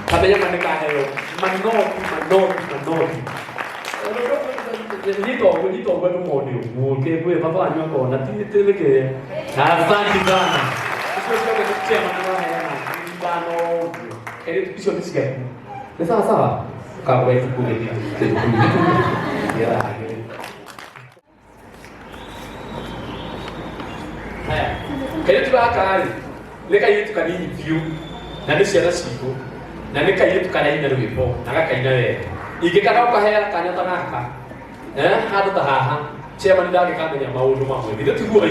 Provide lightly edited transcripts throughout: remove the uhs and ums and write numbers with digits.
Katanya maneka hayo manoti. Nito kwa mmoja uke kwa baba anywa na tile ke asante sana. Sio kwa kutia maneno haya ndano. Ele tupisho tisikia. Ni sawa sawa. Kwa hiyo kule ya haya. Kile tukakali. Leka yetu kanini view. Na ni ciana citũ na nĩ kairĩtu karaina rwĩmbo na gakaina wega ingĩkana ũkahea kanya ta gaka handũ ta haha ciama nĩndangĩkamenya maũndũ mamwe githĩ tiguo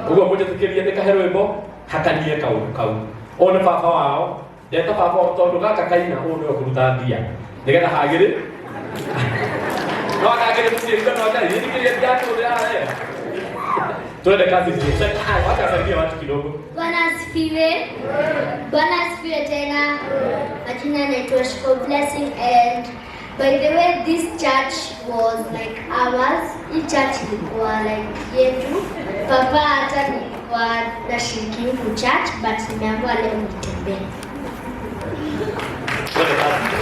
ũguo mũnjĩtĩkĩrie ndĩkahe rwĩmbo hakanie kaũndũ kau one baba wao ndeta baba wao tondũ gaka kaina ũũ nĩwe kũruta mbia nĩgetha hagĩrĩ no agagĩrĩ mũciĩrĩka no ngai nĩndĩkĩrie ndiatũrĩa tuende kazi hiyo. Wacha asaidie watu kidogo. Bwana asifiwe. Bwana asifiwe tena. Majina naitwa Shiko Blessing, and by the way this church was like ours. Hii church ilikuwa like yetu. Papa hata nilikuwa nashiriki huku church but nimeamua leo nitembee. Tuende kazi.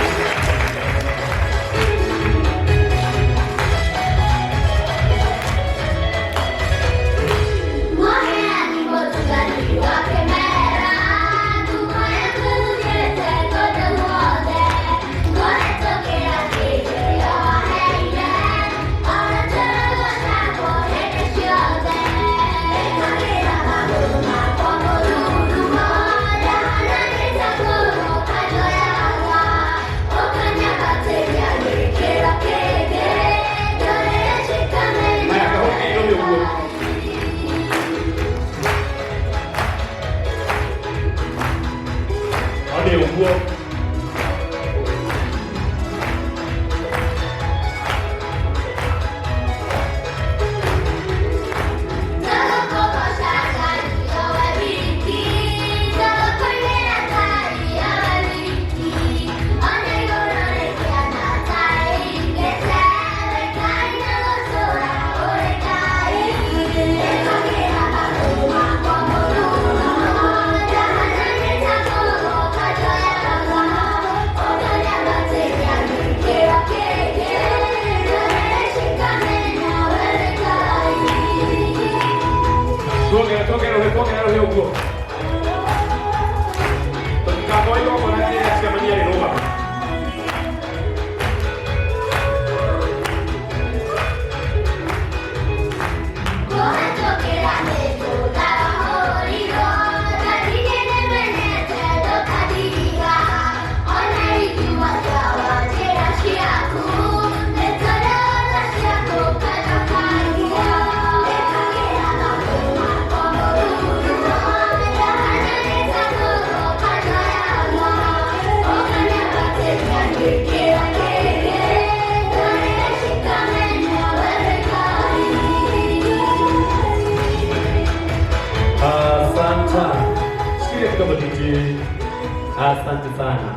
Asante sana.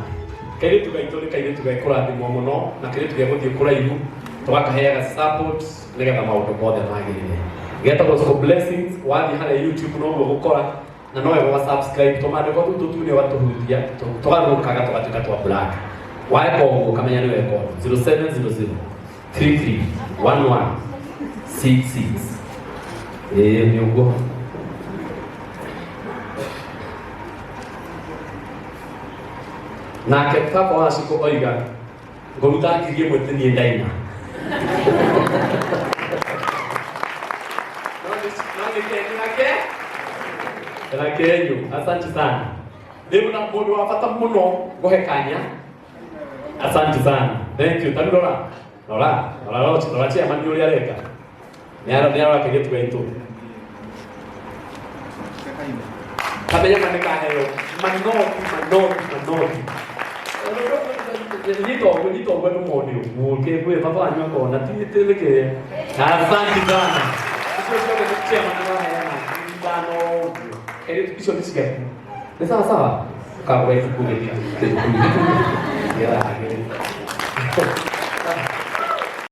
Kaire tugaitore kaire tugaikurathimwo muno na kaire tugeguthie kuraihu tugakaheaga support nigetha maundu mothe magirire. Getagwo Shiko Blessings wathi harĩa YouTube no gũkora na no wega subscribe tũmandĩko tũtũ tune watuhutia tũgarũrũkaga tũgatuĩka twa black. Waeka ũguo kamenya nĩ weka 0700 3311 66 nĩ ũguo. Nake papa wa Shiko oiga ngoruta ngiri ĩmwe tĩ niĩ ndaina. Nake asante sana. Nĩ na mũndũ wa bata mũno ngũhe kanya. Asante sana. Thank you. Tarora. Nora chia mani ũrĩa areka. Nĩ arora kairĩtu gaitũ. Kamenya maneka hayo manoti. Nito kwa mmoja uke kwa baba anywa na tile ke asante sana. Sio kwa kutia maneno haya ndano. Ele tupisho tisikia. Ni sawa sawa. Kwa hiyo kule ya.